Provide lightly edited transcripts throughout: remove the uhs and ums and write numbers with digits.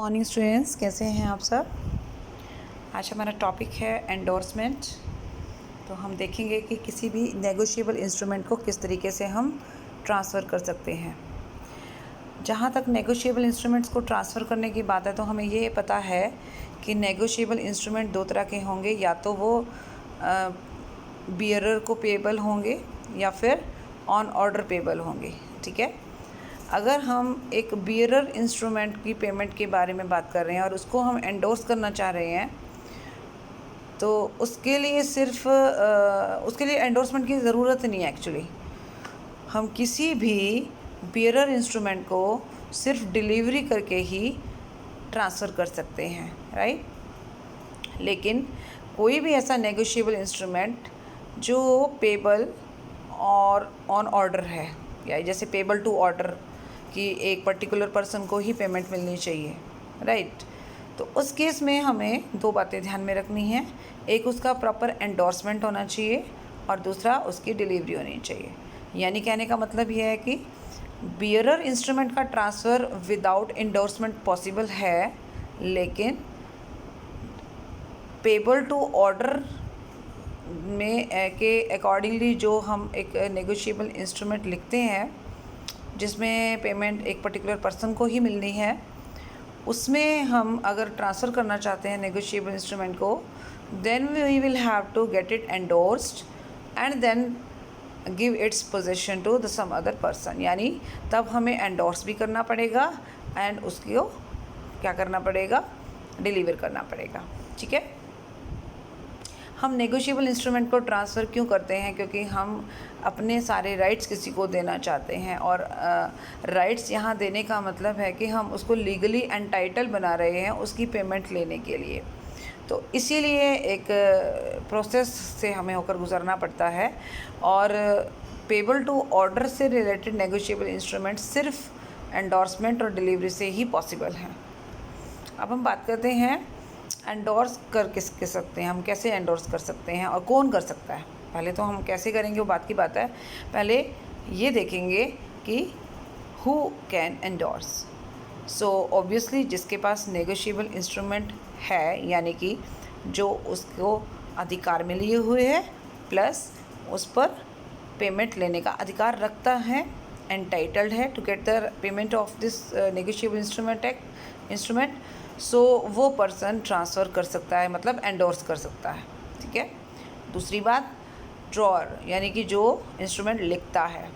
Morning students, कैसे हैं आप सब। आज हमारा टॉपिक है एंडोर्समेंट। तो हम देखेंगे कि किसी भी नेगोशिएबल इंस्ट्रूमेंट को किस तरीके से हम ट्रांसफ़र कर सकते हैं। जहाँ तक नेगोशिएबल इंस्ट्रूमेंट्स को ट्रांसफ़र करने की बात है तो हमें ये पता है कि नेगोशिएबल इंस्ट्रूमेंट दो तरह के होंगे, या तो वो बियरर को पेबल होंगे या फिर ऑन ऑर्डर पेबल होंगे। ठीक है, अगर हम एक बियरर इंस्ट्रूमेंट की पेमेंट के बारे में बात कर रहे हैं और उसको हम एंडोर्स करना चाह रहे हैं, तो उसके लिए उसके लिए एंडोर्समेंट की ज़रूरत नहीं है। एक्चुअली हम किसी भी बियरर इंस्ट्रूमेंट को सिर्फ डिलीवरी करके ही ट्रांसफ़र कर सकते हैं, राइट। लेकिन कोई भी ऐसा नेगोशिएबल इंस्ट्रूमेंट जो पेबल और ऑन ऑर्डर है, या जैसे पेबल टू ऑर्डर कि एक पर्टिकुलर पर्सन को ही पेमेंट मिलनी चाहिए, राइट। तो उस केस में हमें दो बातें ध्यान में रखनी है। एक, उसका प्रॉपर एंडोर्समेंट होना चाहिए, और दूसरा, उसकी डिलीवरी होनी चाहिए। यानी कहने का मतलब यह है कि बियरर इंस्ट्रूमेंट का ट्रांसफ़र विदाउट एंडोर्समेंट पॉसिबल है, लेकिन पेबल टू ऑर्डर में के अकॉर्डिंगली जो हम एक नेगोशिएबल इंस्ट्रूमेंट लिखते हैं जिसमें पेमेंट एक पर्टिकुलर पर्सन को ही मिलनी है, उसमें हम अगर ट्रांसफ़र करना चाहते हैं नेगोशिएबल इंस्ट्रूमेंट को, then we will have to get it endorsed and then give its position to the some other person. यानी तब हमें एंडोर्स भी करना पड़ेगा एंड उसको क्या करना पड़ेगा, डिलीवर करना पड़ेगा। ठीक है, हम नेगोशिएबल इंस्ट्रूमेंट को ट्रांसफ़र क्यों करते हैं? क्योंकि हम अपने सारे राइट्स किसी को देना चाहते हैं, और राइट्स यहाँ देने का मतलब है कि हम उसको लीगली एंटाइटल बना रहे हैं उसकी पेमेंट लेने के लिए। तो इसीलिए एक प्रोसेस से हमें होकर गुजरना पड़ता है, और पेबल टू ऑर्डर से रिलेटेड नेगोशिएबल इंस्ट्रूमेंट सिर्फ एंडोर्समेंट और डिलीवरी से ही पॉसिबल हैं। अब हम बात करते हैं एंडोर्स कर सकते हैं, हम कैसे एंडोर्स कर सकते हैं और कौन कर सकता है। पहले तो हम कैसे करेंगे वो बात की बात है, पहले ये देखेंगे कि who can endorse. So obviously जिसके पास नेगोशिएबल इंस्ट्रूमेंट है, यानी कि जो उसको अधिकार में लिए हुए है प्लस उस पर पेमेंट लेने का अधिकार रखता है, एंटाइटल्ड है to get the payment of this negotiable instrument, so वो पर्सन ट्रांसफ़र कर सकता है, मतलब एंडोर्स कर सकता है। ठीक है, दूसरी बात, ड्रॉअर यानी कि जो इंस्ट्रूमेंट लिखता है,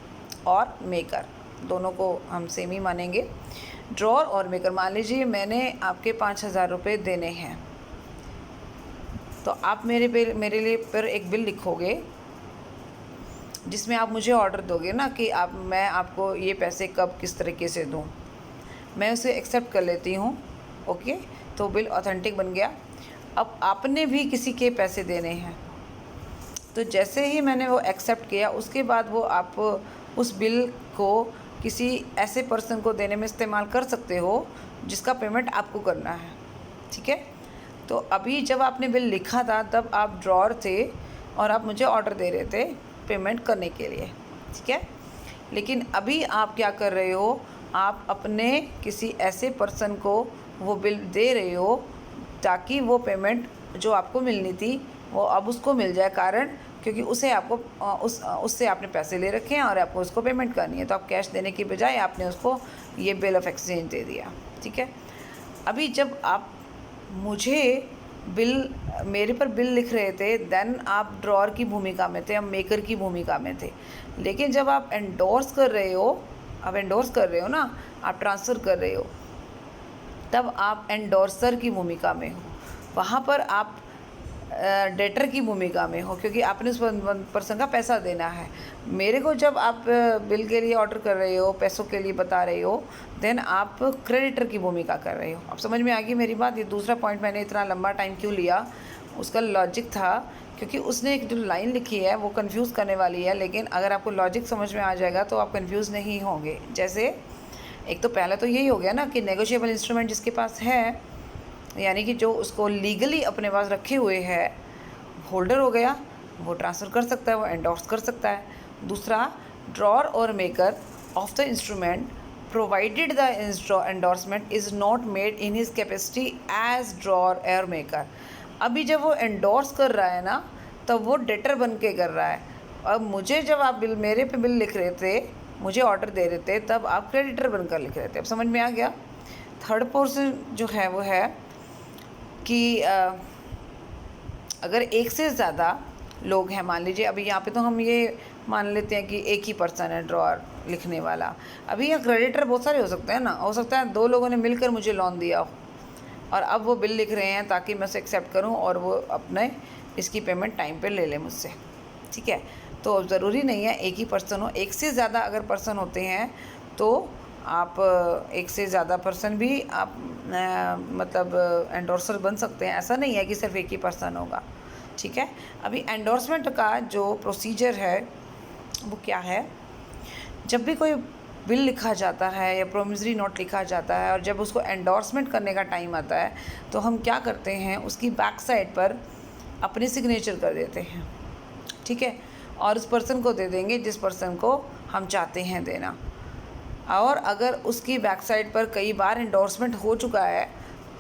और मेकर, दोनों को हम सेम ही मानेंगे। ड्रॉअर और मेकर, मान लीजिए मैंने आपके 5,000 रुपये देने हैं, तो आप मेरे लिए पर एक बिल लिखोगे जिसमें आप मुझे ऑर्डर दोगे ना कि मैं आपको ये पैसे कब किस तरीके से दूँ। मैं उसे एक्सेप्ट कर लेती हूँ, ओके, तो बिल ऑथेंटिक बन गया। अब आपने भी किसी के पैसे देने हैं, तो जैसे ही मैंने वो एक्सेप्ट किया उसके बाद वो आप उस बिल को किसी ऐसे पर्सन को देने में इस्तेमाल कर सकते हो जिसका पेमेंट आपको करना है। ठीक है, तो अभी जब आपने बिल लिखा था तब आप ड्रॉअर थे और आप मुझे ऑर्डर दे रहे थे पेमेंट करने के लिए। ठीक है, लेकिन अभी आप क्या कर रहे हो, आप अपने किसी ऐसे पर्सन को वो बिल दे रहे हो ताकि वो पेमेंट जो आपको मिलनी थी वो अब उसको मिल जाए, कारण क्योंकि उसे आपको उससे आपने पैसे ले रखे हैं और आपको उसको पेमेंट करनी है, तो आप कैश देने की बजाय आपने उसको ये बिल ऑफ एक्सचेंज दे दिया। ठीक है, अभी जब आप मुझे मेरे पर बिल लिख रहे थे, देन आप ड्रॉअर की भूमिका में थे, अब मेकर की भूमिका में थे। लेकिन जब आप एंडोर्स कर रहे हो ना, आप ट्रांसफ़र कर रहे हो, तब आप एंडोर्सर की भूमिका में हो। वहाँ पर आप डेटर की भूमिका में हो, क्योंकि आपने उस पर्सन का पैसा देना है। मेरे को जब आप बिल के लिए ऑर्डर कर रहे हो, पैसों के लिए बता रहे हो, देन आप क्रेडिटर की भूमिका कर रहे हो। अब समझ में आ गई मेरी बात। ये दूसरा पॉइंट मैंने इतना लंबा टाइम क्यों लिया, उसका लॉजिक था, क्योंकि उसने एक जो लाइन लिखी है वो कन्फ्यूज़ करने वाली है, लेकिन अगर आपको लॉजिक समझ में आ जाएगा तो आप कन्फ्यूज़ नहीं होंगे। जैसे एक तो पहला तो यही हो गया ना कि नेगोशिएबल इंस्ट्रूमेंट जिसके पास है, यानी कि जो उसको लीगली अपने पास रखे हुए है, होल्डर हो गया, वो ट्रांसफ़र कर सकता है, वो एंडोर्स कर सकता है। दूसरा, ड्रॉअर और maker of the instrument provided the endorsement is not made in his capacity as drawer or maker। अभी जब वो एंडोर्स कर रहा है ना, तब वो डेटर बन के कर रहा है। अब मुझे जब आप बिल, मेरे पे बिल लिख रहे थे, मुझे ऑर्डर दे रहे थे, तब आप क्रेडिटर बनकर लिख रहे थे। अब समझ में आ गया। थर्ड पोर्शन जो है वो है कि अगर एक से ज़्यादा लोग हैं, मान लीजिए अभी यहाँ पे तो हम ये मान लेते हैं कि एक ही पर्सन है ड्रॉअर लिखने वाला। अभी यहाँ क्रेडिटर बहुत सारे हो सकते हैं ना, हो सकता है 2 लोगों ने मिलकर मुझे लोन दिया हो और अब वो बिल लिख रहे हैं ताकि मैं उसे एक्सेप्ट करूँ और वो अपने इसकी पेमेंट टाइम पे ले लें मुझसे, ठीक है। तो ज़रूरी नहीं है एक ही पर्सन हो, एक से ज़्यादा अगर पर्सन होते हैं तो आप एक से ज़्यादा पर्सन भी आप मतलब एंडोर्सर बन सकते हैं। ऐसा नहीं है कि सिर्फ एक ही पर्सन होगा, ठीक है। अभी एंडोर्समेंट का जो प्रोसीजर है वो क्या है, जब भी कोई बिल लिखा जाता है या प्रोमिसरी नोट लिखा जाता है और जब उसको एंडोर्समेंट करने का टाइम आता है तो हम क्या करते हैं, उसकी बैक साइड पर अपनी सिग्नेचर कर देते हैं, ठीक है, और उस पर्सन को दे देंगे जिस पर्सन को हम चाहते हैं देना। और अगर उसकी बैक साइड पर कई बार एंडोर्समेंट हो चुका है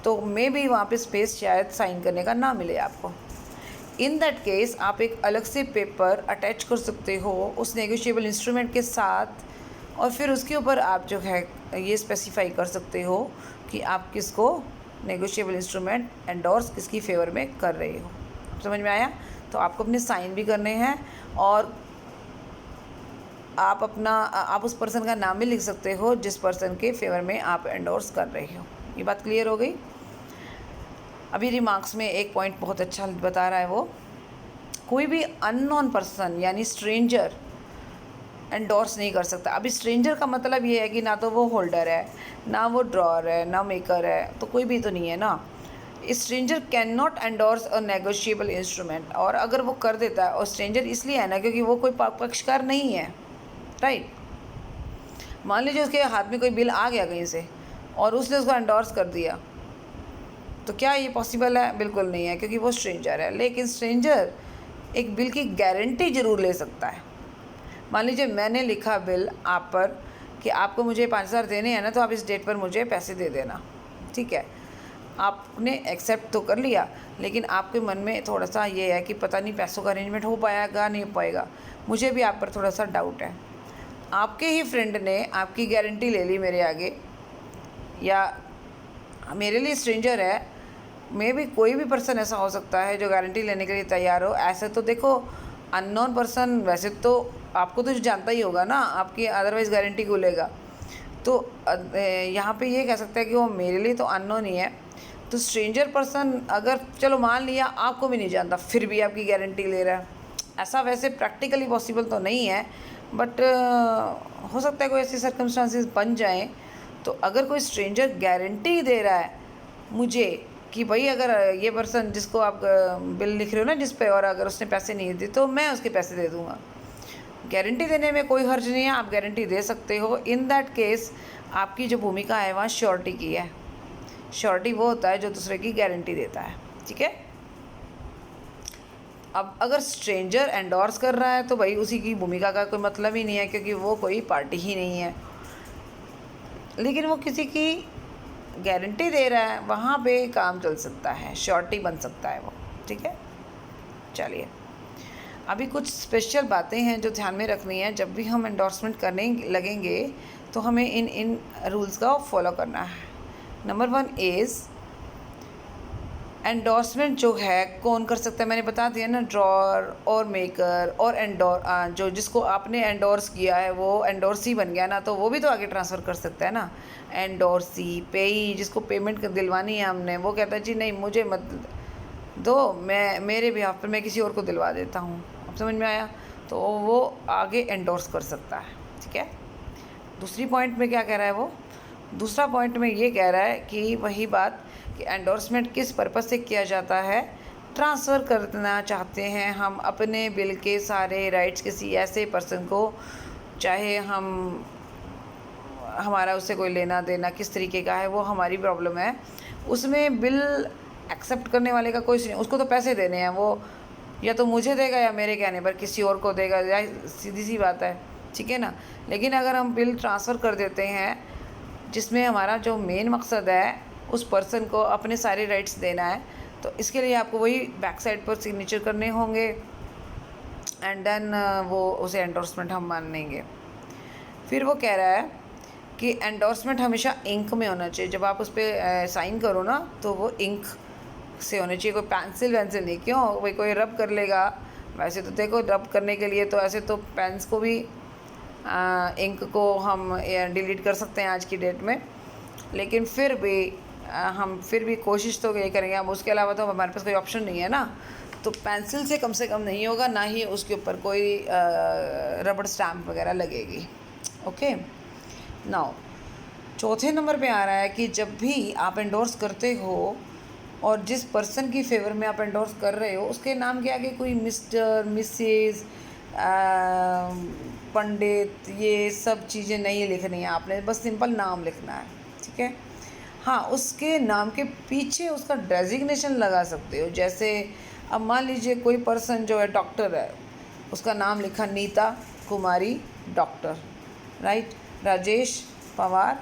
तो मे भी वहाँ पे स्पेस शायद साइन करने का ना मिले आपको। इन दैट केस आप एक अलग से पेपर अटैच कर सकते हो उस नेगोशिएबल इंस्ट्रूमेंट के साथ और फिर उसके ऊपर आप जो है ये स्पेसिफाई कर सकते हो कि आप किसको नेगोशिएबल इंस्ट्रूमेंट एंडोर्स किसकी फेवर में कर रहे हो। समझ में आया। तो आपको अपने साइन भी करने हैं और आप उस पर्सन का नाम भी लिख सकते हो जिस पर्सन के फेवर में आप एंडोर्स कर रहे हो। ये बात क्लियर हो गई। अभी रिमार्क्स में एक पॉइंट बहुत अच्छा बता रहा है वो, कोई भी अननोन पर्सन यानी स्ट्रेंजर एंडोर्स नहीं कर सकता। अभी स्ट्रेंजर का मतलब ये है कि ना तो वो होल्डर है, ना वो ड्रॉअर है, ना मेकर है, तो कोई भी तो नहीं है ना। Stranger can not endorse a negotiable instrument. और अगर वो कर देता है, और स्ट्रेंजर इसलिए है ना क्योंकि वो कोई पक्षकार नहीं है, राइट। मान लीजिए उसके हाथ में कोई बिल आ गया कहीं से और उसने उसको एंडोर्स कर दिया, तो क्या ये पॉसिबल है? बिल्कुल नहीं है, क्योंकि वो स्ट्रेंजर है। लेकिन स्ट्रेंजर एक बिल की गारंटी ज़रूर ले सकता है। मान लीजिए मैंने लिखा बिल आप पर कि आपको मुझे 5,000 देने हैं ना, तो आप इस डेट पर मुझे पैसे दे देना, ठीक है। आपने एक्सेप्ट तो कर लिया, लेकिन आपके मन में थोड़ा सा ये है कि पता नहीं पैसों का अरेंजमेंट हो पाएगा नहीं हो पाएगा। मुझे भी आप पर थोड़ा सा डाउट है। आपके ही फ्रेंड ने आपकी गारंटी ले ली मेरे आगे, या मेरे लिए स्ट्रेंजर है, मे भी कोई भी पर्सन ऐसा हो सकता है जो गारंटी लेने के लिए तैयार हो। ऐसे तो देखो अननोन पर्सन वैसे तो आपको तो जानता ही होगा ना, आपकी अदरवाइज़ गारंटी को लेगा। तो यहाँ पे ये कह सकता है कि वो मेरे लिए तो अननोन ही है। तो स्ट्रेंजर पर्सन अगर चलो मान लिया आपको भी नहीं जानता, फिर भी आपकी गारंटी ले रहा है, ऐसा वैसे प्रैक्टिकली पॉसिबल तो नहीं है, बट हो सकता है कोई ऐसी सर्कमस्टांसेस बन जाएँ। तो अगर कोई स्ट्रेंजर गारंटी दे रहा है मुझे कि भाई अगर ये पर्सन जिसको आप बिल लिख रहे हो ना जिस पे, और अगर उसने पैसे नहीं दिए तो मैं उसके पैसे दे दूँगा, गारंटी देने में कोई हर्ज नहीं है, आप गारंटी दे सकते हो। इन दैट केस आपकी जो भूमिका है वहाँ श्योरिटी की है। श्योरिटी वो होता है जो दूसरे की गारंटी देता है, ठीक है। अब अगर स्ट्रेंजर एंडोर्स कर रहा है तो भाई उसी की भूमिका का कोई मतलब ही नहीं है, क्योंकि वो कोई पार्टी ही नहीं है। लेकिन वो किसी की गारंटी दे रहा है, वहाँ पे काम चल सकता है, श्योरिटी बन सकता है वो, ठीक है। चलिए अभी कुछ स्पेशल बातें हैं जो ध्यान में रखनी है। जब भी हम एंडोर्समेंट करने लगेंगे तो हमें इन रूल्स का फॉलो करना है। नंबर 1 इज़ एंडोर्समेंट जो है कौन कर सकता है, मैंने बता दिया ना, ड्रॉअर और मेकर और जो जिसको आपने एंडोर्स किया है वो एंडोर्सी बन गया ना, तो वो भी तो आगे ट्रांसफ़र कर सकता है ना। एंडोर्सी, पेई, जिसको पेमेंट दिलवानी है हमने, वो कहता है जी नहीं मुझे मत दो, मैं मेरे बिहाफ पर मैं किसी और को दिलवा देता हूँ। अब समझ में आया। तो वो आगे एंडोर्स कर सकता है, ठीक है। दूसरी पॉइंट में क्या कह रहा है वो, दूसरा पॉइंट में ये कह रहा है कि वही बात कि एंडोर्समेंट किस पर्पज़ से किया जाता है। ट्रांसफ़र करना चाहते हैं हम अपने बिल के सारे राइट्स किसी ऐसे पर्सन को, चाहे हमारा उससे कोई लेना देना किस तरीके का है वो हमारी प्रॉब्लम है। उसमें बिल एक्सेप्ट करने वाले का कोई नहीं, उसको तो पैसे देने हैं, वो या तो मुझे देगा या मेरे कहने पर किसी और को देगा, या सीधी सी बात है, ठीक है ना। लेकिन अगर हम बिल ट्रांसफ़र कर देते हैं जिसमें हमारा जो मेन मकसद है उस पर्सन को अपने सारे राइट्स देना है। तो इसके लिए आपको वही बैक साइड पर सिग्नेचर करने होंगे एंड देन वो उसे एंडोर्समेंट हम मानेंगे। फिर वो कह रहा है कि एंडोर्समेंट हमेशा इंक में होना चाहिए। जब आप उस पर साइन करो ना तो वो इंक से होना चाहिए, कोई पेंसिल वेंसिल नहीं। क्यों भाई, कोई रब कर लेगा। वैसे तो देखो रब करने के लिए तो ऐसे तो पेन्स को भी इंक को हम डिलीट कर सकते हैं आज की डेट में, लेकिन फिर भी हम फिर भी कोशिश तो ये करेंगे। अब उसके अलावा तो हमारे पास कोई ऑप्शन नहीं है ना। तो पेंसिल से कम नहीं होगा, ना ही उसके ऊपर कोई रबड़ स्टैम्प वगैरह लगेगी। ओके, नाउ चौथे नंबर पे आ रहा है कि जब भी आप एंडोर्स करते हो और जिस पर्सन की फेवर में आप एंडोर्स कर रहे हो उसके नाम के आगे कोई मिस्टर, मिसेस, पंडित, ये सब चीज़ें नहीं लिखनी है आपने, बस सिंपल नाम लिखना है। ठीक है। हाँ, उसके नाम के पीछे उसका डेजिग्नेशन लगा सकते हो। जैसे अब मान लीजिए कोई पर्सन जो है डॉक्टर है, उसका नाम लिखा Neeta Kumari doctor, right, Rajesh Pawar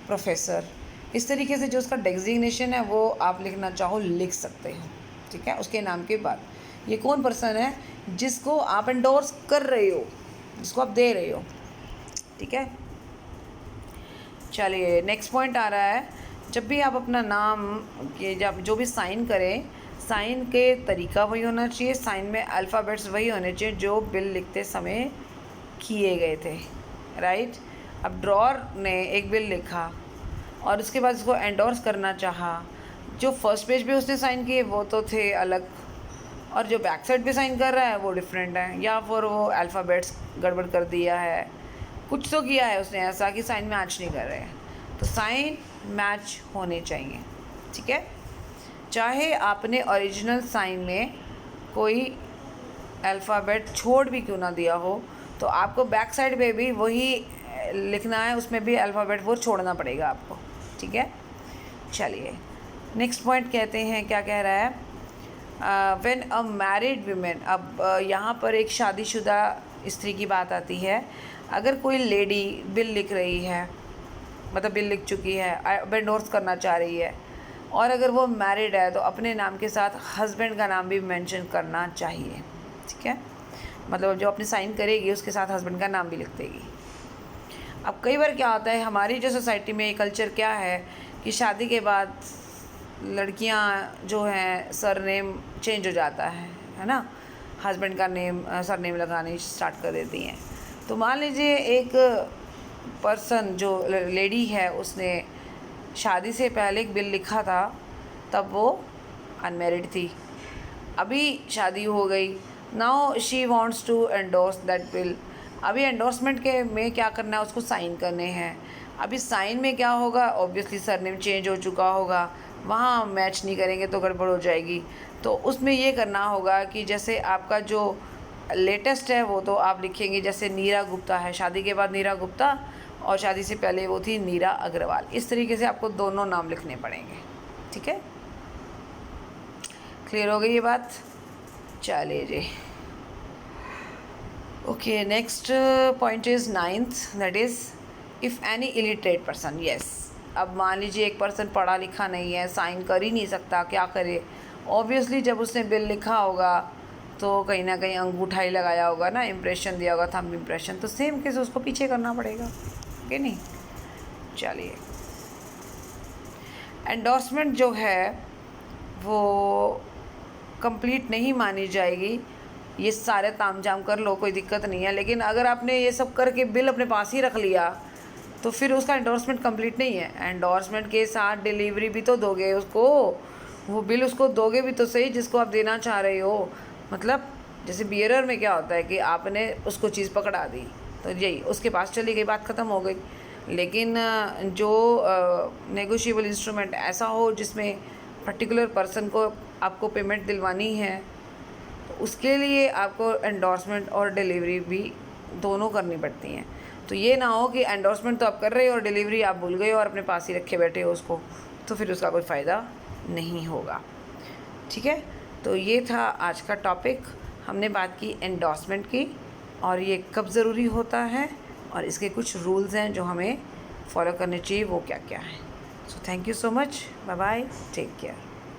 professor. इस तरीके से जो उसका डेजिग्नेशन है वो आप लिखना चाहो लिख सकते हो। ठीक है, उसके नाम के बाद ये कौन पर्सन है जिसको आप एंडोर्स कर रहे हो, जिसको आप दे रहे हो। ठीक है, चलिए नेक्स्ट पॉइंट आ रहा है। जब भी आप अपना नाम के जब जो भी साइन करें, साइन के तरीका वही होना चाहिए, साइन में अल्फ़ाबेट्स वही होने चाहिए जो बिल लिखते समय किए गए थे, राइट। अब ड्रॉर ने एक बिल लिखा और उसके बाद उसको एंडोर्स करना चाहा, जो फर्स्ट पेज पे उसने साइन किए वो तो थे अलग, और जो बैक साइड पे साइन कर रहा है वो डिफरेंट है, या फिर वो अल्फ़ाबेट्स गड़बड़ कर दिया है, कुछ तो किया है उसने ऐसा कि साइन मैच नहीं कर रहे हैं। तो साइन मैच होने चाहिए। ठीक है, चाहे आपने ओरिजिनल साइन में कोई अल्फ़ाबेट छोड़ भी क्यों ना दिया हो, तो आपको बैक साइड पे भी वही लिखना है, उसमें भी अल्फ़ाबेट वो छोड़ना पड़ेगा आपको। ठीक है, चलिए नेक्स्ट पॉइंट कहते हैं, क्या कह रहा है, व्हेन अ मैरिड वीमेन। अब यहाँ पर एक शादीशुदा स्त्री की बात आती है। अगर कोई लेडी बिल लिख रही है, मतलब बिल लिख चुकी है, एंडोर्स करना चाह रही है, और अगर वो मैरिड है तो अपने नाम के साथ हस्बैंड का नाम भी मेंशन करना चाहिए। ठीक है, मतलब जो अपनी साइन करेगी उसके साथ हस्बैंड का नाम भी लिख देगी। अब कई बार क्या होता है, हमारी जो सोसाइटी में ये कल्चर क्या है कि शादी के बाद लड़कियां जो हैं सरनेम चेंज हो जाता है ना, हस्बैंड का नेम सरनेम लगाने स्टार्ट कर देती हैं। तो मान लीजिए एक पर्सन जो लेडी है उसने शादी से पहले एक बिल लिखा था, तब वो अनमेरिड थी, अभी शादी हो गई, now she wants to endorse that bill. अभी एंडोर्समेंट के में क्या करना है, उसको साइन करने हैं। अभी साइन में क्या होगा, ऑब्वियसली सरनेम चेंज हो चुका होगा, वहाँ मैच नहीं करेंगे तो गड़बड़ हो जाएगी। तो उसमें ये करना होगा कि जैसे आपका जो लेटेस्ट है वो तो आप लिखेंगे, जैसे नीरा गुप्ता है, शादी के बाद नीरा गुप्ता, और शादी से पहले वो थी नीरा अग्रवाल। इस तरीके से आपको दोनों नाम लिखने पड़ेंगे। ठीक है, क्लियर हो गई ये बात। चलिए जी, okay, next point is 9th, that is if any illiterate person. Yes, अब मान लीजिए एक पर्सन पढ़ा लिखा नहीं है, साइन कर ही नहीं सकता, क्या करे। ऑब्वियसली जब उसने बिल लिखा होगा तो कहीं ना कहीं अंगूठा ही लगाया होगा ना, इम्प्रेशन दिया होगा, थंब इम्प्रेशन, तो सेम केस उसको पीछे करना पड़ेगा कि नहीं। चलिए, एंडोर्समेंट जो है वो कंप्लीट नहीं मानी जाएगी। ये सारे तामझाम कर लो, कोई दिक्कत नहीं है, लेकिन अगर आपने ये सब करके बिल अपने पास ही रख लिया तो फिर उसका एंडोर्समेंट कंप्लीट नहीं है। एंडोर्समेंट के साथ डिलीवरी भी तो दोगे उसको, वो बिल उसको दोगे भी तो सही जिसको आप देना चाह रहे हो। मतलब जैसे बियरर में क्या होता है कि आपने उसको चीज़ पकड़ा दी तो यही उसके पास चली गई, बात ख़त्म हो गई। लेकिन जो नेगोशिएबल इंस्ट्रूमेंट ऐसा हो जिसमें पर्टिकुलर पर्सन को आपको पेमेंट दिलवानी है, तो उसके लिए आपको एंडोर्समेंट और डिलीवरी भी दोनों करनी पड़ती हैं। तो ये ना हो कि एंडोर्समेंट तो आप कर रहे हो और डिलीवरी आप भूल गए हो और अपने पास ही रखे बैठे हो उसको, तो फिर उसका कोई फ़ायदा नहीं होगा। ठीक है, तो ये था आज का टॉपिक। हमने बात की एंडोर्समेंट की और ये कब ज़रूरी होता है और इसके कुछ रूल्स हैं जो हमें फॉलो करने चाहिए वो क्या क्या है। So thank you so much, bye bye, take care.